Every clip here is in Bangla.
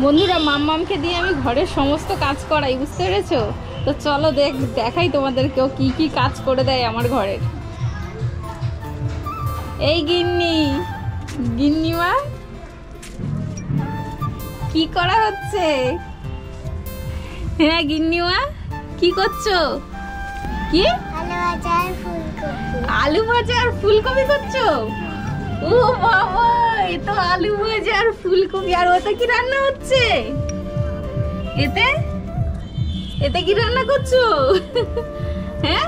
বন্ধুরা মাম্মামকে দিয়ে আমি ঘরের সমস্ত কাজ করাই, বুঝতে পেরেছো? তো চলো দেখাই তোমাদেরকেও কি কি কাজ করে দেয় আমার ঘরের। এই গিন্নিমা কি করা হচ্ছে? হ্যাঁ গিন্নিমা কি করছো? কি আলু ভাজা আর ফুলকপি করছো? ও বাবা, এ তো আলু ভাজা আর ফুলকপি। আর ওটা কি রান্না হচ্ছে? এতে এতে কি রান্না করছো? হ্যাঁ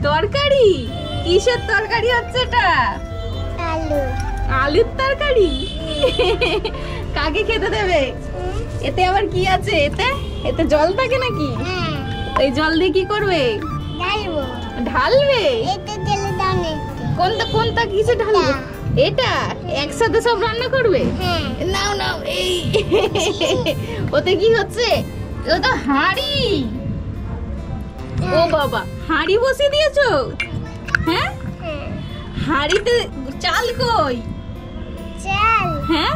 তরকারি। কিসের তরকারি হচ্ছে এটা? আলুর তরকারি। কাকে খেতে দেবে? এতে আবার কি আছে? এতে জল থাকে নাকি? এই জল দিয়ে কি করবে? ঢালবে। কোনটা কিছু ঢালবে? এটা একসাথে সব রান্না করবে? নাও নাও। এই ওতে কি হচ্ছে? ও তো হাঁড়ি। ও বাবা, হাঁড়ি বসিয়ে দিয়েছো? হ্যাঁ, হাঁড়িতে চাল কই? হ্যাঁ,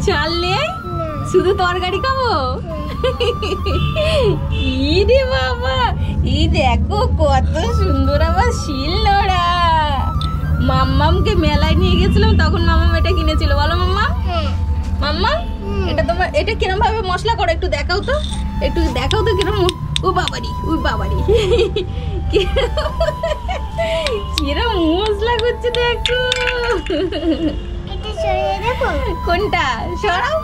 চাল নেই, শুধু তরকারি খাবো? ইরে বাবা, এই দেখো কত সুন্দর আমার শিলনোড়া। মাম্মামকে মেলায় নিয়ে গেছিলাম, তখন মাম্মাম এটা কিনেছিল। বলো মাম্মাম এটা কিরম ভাবে মশলা করে একটু দেখাও তো, কিরম। ও বাবারি কিরম মশলা করছে দেখো। কোনটা সরাও?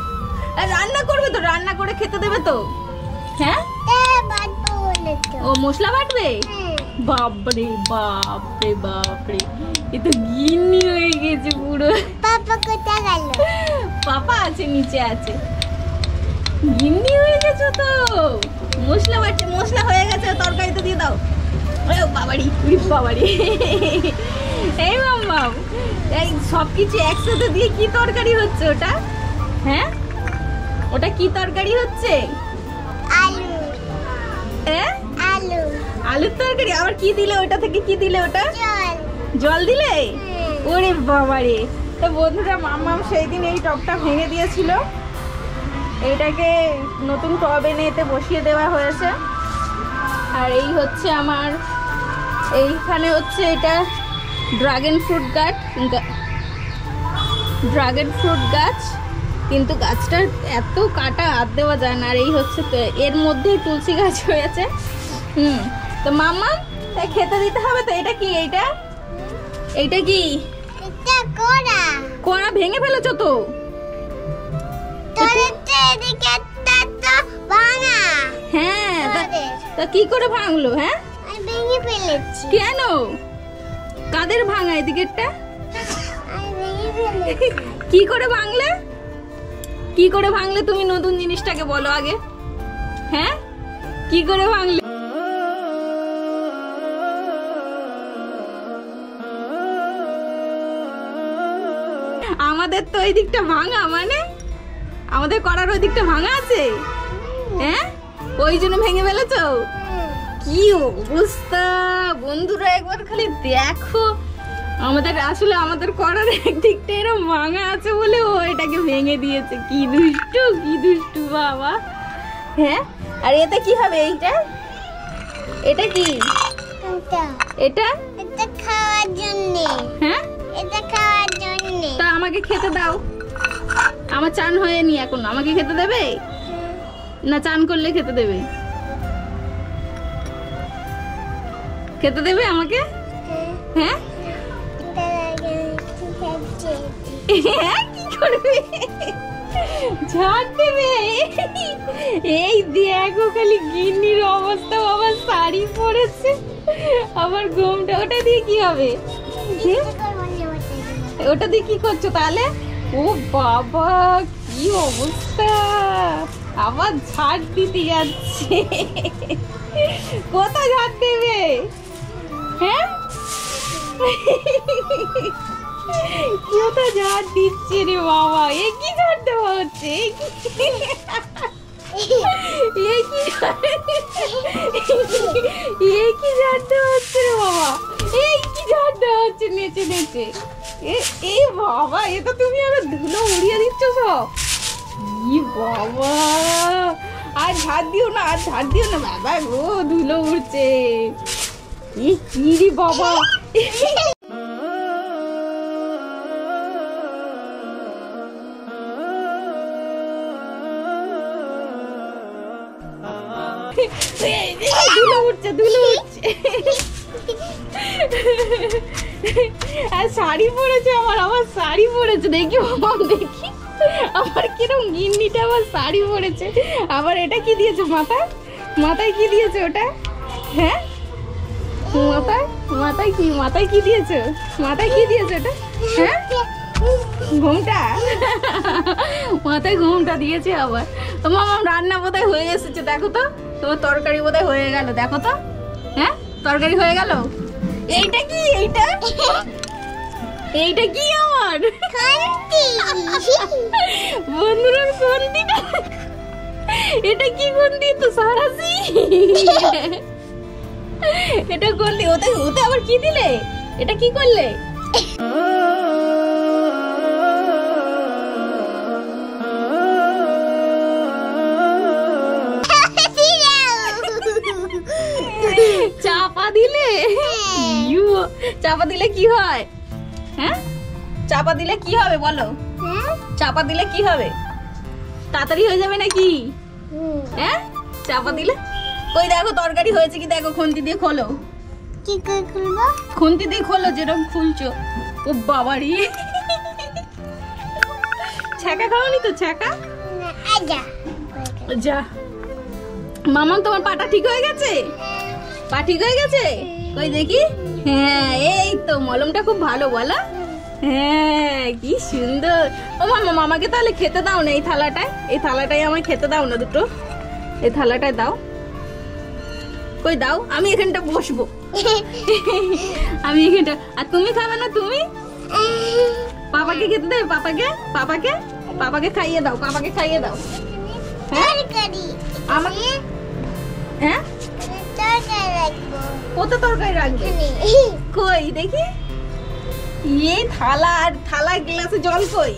রান্না করবে তো, রান্না করে খেতে দেবে তো? হ্যাঁ, ও মশলা বাটবে। বাপরে বাপরে বাপরে, এ তো গিন্নি হয়ে গেছে পুরো। পাপা কোথায় গেল? পাপা আছে, নিচে আছে। গিন্নি হয়ে গেছো তো। মশলা বাটছে, মশলা হয়ে গেছে, তরকারিতে দিয়ে দাও। বাবারি বাবারি। এই মাম্মাম, এই সবকিছু একসাথে দিয়ে কি তরকারি হচ্ছে ওটা? হ্যাঁ, ওটা কি তরকারি হচ্ছে? আলু। হ্যাঁ, আলুর তরকারি। আবার কি দিলে ওটা থেকে? কি দিলে ওটা? জল দিলে? ওরে বাবারে। তো বন্ধুরা, মাম্মাম সেই দিন এই টবটা ভেঙে দিয়েছিল, এইটাকে নতুন টব এনে এতে বসিয়ে দেওয়া হয়েছে। আর এই হচ্ছে আমার, এইখানে হচ্ছে এটা ড্রাগন ফ্রুট গাছ, কিন্তু গাছটার এত কাটা হাত দেওয়া যায় না। আর এই হচ্ছে এর মধ্যেই তুলসী গাছ হয়েছে। তো মাম্মাম খেতে দিতে হবে তো। এটা কি? এইটা কি? কোড়া ভেঙে ফেলেছো তো? হ্যাঁ, তা কি করে ভাঙলো? হ্যাঁ, ভেঙে ফেলেছি। কেন? কাদের ভাঙা? এদিকেরটা কি করে ভাঙলে? কি করে ভাঙলে তুমি? নতুন জিনিসটাকে বলো আগে। হ্যাঁ, কি করে ভাঙলে? আমাদের তো ওই দিকটা ভাঙা, মানে আমাদের করার ওই দিকটা ভাঙা আছে। হ্যাঁ, ওই জন্য ভেঙে ফেলেছো? কি অবস্থা বন্ধুরা, একবার খালি দেখো। আমাদের করার একদিকটা এরকম ভাঙা আছে বলে ও এটাকে ভেঙে দিয়েছে। কি দুষ্টু বাবা। হ্যাঁ, আর এতে কি হবে? এটা কি? এটা খাওয়ার জন্য। হ্যাঁ, এটা খাওয়ার জন্য। তা আমাকে খেতে দাও। আমার চান হয়নি এখন, আমাকে খেতে দেবে না? চান করলে খেতে দেবে? খেতে দেবে আমাকে? হ্যাঁ, কি করবে? ঝাড় দেবে? এই দেখো খালি গিন্নির অবস্থা। বাবা শাড়ি পরেছে, আবার ঘুমটা। ওটা দিয়ে কি হবে? ওটা দিয়ে কি করছো তাহলে? ও বাবা, কি অবস্থা। আবার ঝাড় দিতে যাচ্ছে। কোথায় ঝাড় দেবে? হ্যাঁ, কোথায় ঝাড় দিচ্ছে রে বাবা? এ কি ঝাড় দেওয়া হচ্ছে? কি ঝাড় দেওয়া হচ্ছে রে বাবা? এই কি ঝাড় দেওয়া হচ্ছে নেচে নেচে? এ বাবা, এটা তুমি আবার ধুলো উড়িয়ে দিচ্ছ সব। ই বাবা, আর ঝাড় দিও না, আর ঝাড় দিও না বাবা গো, ধুলো উড়ছে। এ কি রে বাবা, ধুলো উঠছে, ধুলো উঠছে। আর শাড়ি পরেছে আমার শাড়ি পরেছে, দেখি বাবা দেখি আমার কিরম গিন্নিটা আমার শাড়ি পরেছে। আবার এটা কি দিয়েছে মাথায়, মাথায় কি দিয়েছে ওটা? হ্যাঁ মাথায়, মাথায় কি, মাথায় কি দিয়েছে, মাথায় কি দিয়েছে ওটা? হ্যাঁ ঘুমটা, মাথায় ঘুমটা দিয়েছে আবার। তোমার রান্না বোধহয় হয়ে এসেছে, দেখো তো তোমার তরকারি বোধহয় হয়ে গেল, দেখো তো। হ্যাঁ তরকারি হয়ে গেল। এইটা কি, এইটা এইটা কি আমার বন্ধুরা খুন্তিটা, এটা কি খুন্তি তো সারাসি, এটা খুন্তি। ওতে ওতে আবার কি দিলে, এটা কি করলে? চাপা দিলে, চাপা দিলে কি হয়? হ্যাঁ চাপা দিলে কি হবে বলো? চাপা দিলে কি হবে? তাড়াতাড়ি হয়ে যাবে নাকি? হ্যাঁ চাপা দিলে। ওই দেখো তরকারি হয়েছে কি, দেখো খুন্তি দিয়ে খোলো। কি করে খুলবো? খুন্তি দিয়ে খোলো, যেরকম খুলছো। ও বাবারি, ছ্যাঁকা খাওনি তো? ছ্যাঁকা যা মামা, তোমার পাটা ঠিক হয়ে গেছে? পা ঠিক হয়ে গেছে? কই দেখি। হ্যাঁ এই তো, মলমটা খুব ভালো বলো। হ্যাঁ কি সুন্দর। ও মামা, মামাকে তাহলে খেতে দাও না এই থালাটায়, এই থালাটায় আমায় খেতে দাও না দুটো, এই থালাটায় দাও। কই দাও, আমি এখানটা বসবো, আমি এখানটা। আর তুমি খাবে না? তুমি পাপাকে খেতে দেবে, পাপাকে, পাপাকে, পাপাকে খাইয়ে দাও, পাপাকে খাইয়ে দাও। হ্যাঁ আমাকে, হ্যাঁ কত তরকারি রাখবে? কই দেখি, এই থালা, আর থালা গ্লাসে জল কই?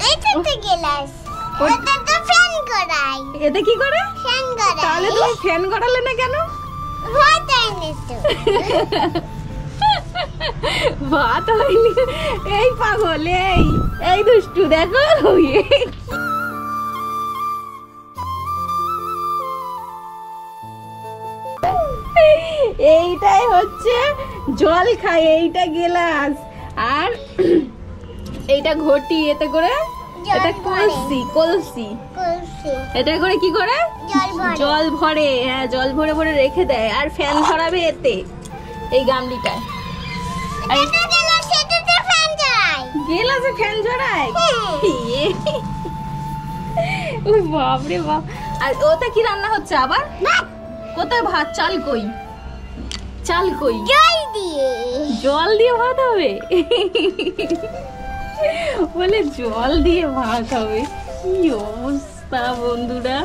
এটা তো গ্লাস, এটা তো ফ্যান করাই। এটা কি করে? ফ্যান করাই। তাহলে তুমি ফ্যান করালে না কেন? ভাত হয়নি তো। ভাত হয়নি? এই পাগল, এই দুষ্টু, দেখো এইটাই হচ্ছে জল খায়, এইটা গ্লাস, আর এইটা ঘটি, এতে করে এটা কলসি, কলসি, এটা করে কি করে জল ভরে। হ্যাঁ জল ভরে ভরে রেখে দেয়, আর ফ্যান ধরাবে এতে, এই গামলিটায়। গ্লাসে ফ্যান ঝরায়? বাপরে বাপ। আর ওতে কি রান্না হচ্ছে আবার? কোথায় ভাত? চাল কই, চাল কই? জল দিয়ে, জল দিয়ে ভাত হবে? বলে জল দিয়ে ভাত হবে, কি অবস্থা বন্ধুরা।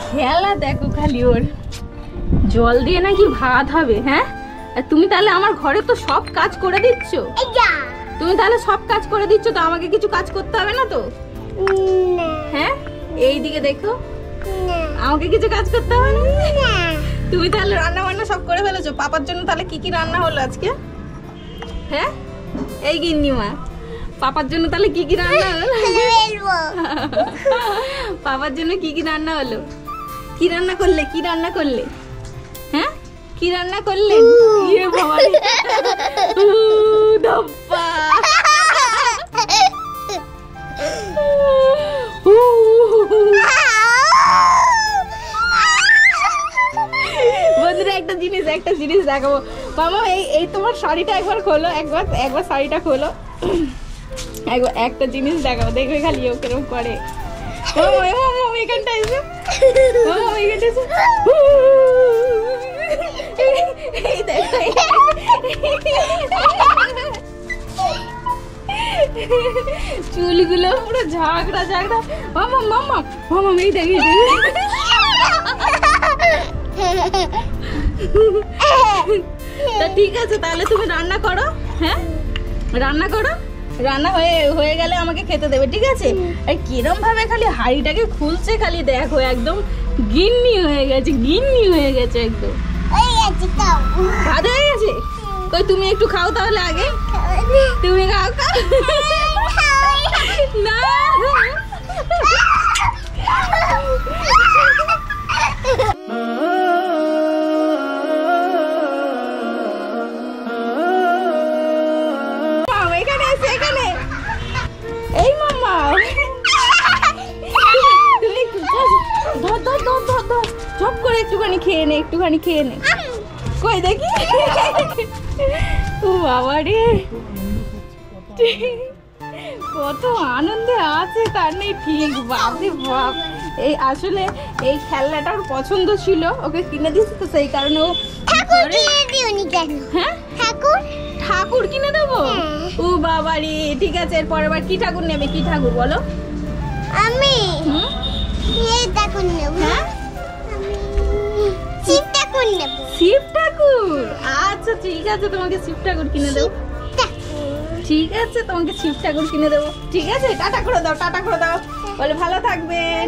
খেলা দেখো খালি ওর, জল দিয়ে নাকি ভাত হবে। হ্যাঁ তুমি তাহলে আমার ঘরে তো সব কাজ করে দিচ্ছ, তুমি তাহলে সব কাজ করে দিচ্ছ তো, আমাকে কিছু কাজ করতে হবে না তো? হ্যাঁ এইদিকে দেখো, আমাকে কিছু কাজ করতে হবে না। তুমি তাহলে রান্না বান্না সব করে ফেলেছো। পাপার জন্য তাহলে কি কি রান্না হলো আজকে? হ্যাঁ এই গিন্নিমা, পাপার জন্য তাহলে কি কি রান্না হলো? পাপার জন্য কি কি রান্না হলো? কি রান্না করলে, কি রান্না করলে? হ্যাঁ কি রান্না করলেন? ইয়ে বাবা ধপ্পা, বন্ধুরা একটা জিনিস দেখাবো। মামা এই তোমার শাড়িটা একবার খোলো, একবার শাড়িটা খোলো, একবার একটা জিনিস দেখাবো, দেখবে খালি ও কিরকম করে। এখানটা এসে, এখানটা এসে, এই দেখো চুলগুলো পুরো ঝাগড়া ঝাগড়া। মামা মামা মামা, এই দেখ, তা ঠিক আছে, তাহলে তুমি রান্না করো। হ্যাঁ, রান্না করো, রান্না হয়ে গেলে আমাকে খেতে দেবে, ঠিক আছে? আর কিরম ভাবে খালি হাঁড়িটাকে খুলছে, খালি দেখো একদম গিন্নি হয়ে গেছে, গিন্নি হয়ে গেছে একদম। ভাত হয়ে গেছে? কই তুমি একটু খাও তাহলে আগে, তুমি খাও খাও। না এখানে এসে, এখানে এই মামা, তুমি একটু ধর ধর ধর ধর ধর চপ করে একটুখানি খেয়ে নে, একটুখানি খেয়ে নে। কই দেখি, ও বাবা রে, কত আনন্দে আছে তার নেই ঠিক। বাপরে বাপ, এই আসলে এই খেলনাটা ওর পছন্দ ছিল, ওকে কিনে দিয়েছি তো সেই কারণে ও। হ্যাঁ, ঠাকুর কিনে দেবো? ও বাবা রে, ঠিক আছে, এরপর এবার কি ঠাকুর নেবে? কি ঠাকুর বলো? আমি এই ঠাকুর নেব। হ্যাঁ, শিব ঠাকুর নেব। শিব ঠাকুর? আচ্ছা ঠিক আছে, তোমাকে শিব ঠাকুর কিনে দেবো। ঠিক আছে, তোমাকে শিব ঠাকুর কিনে দেবো। ঠিক আছে, টাটা করে দাও, টাটা করে দাও, বলে ভালো থাকবেন।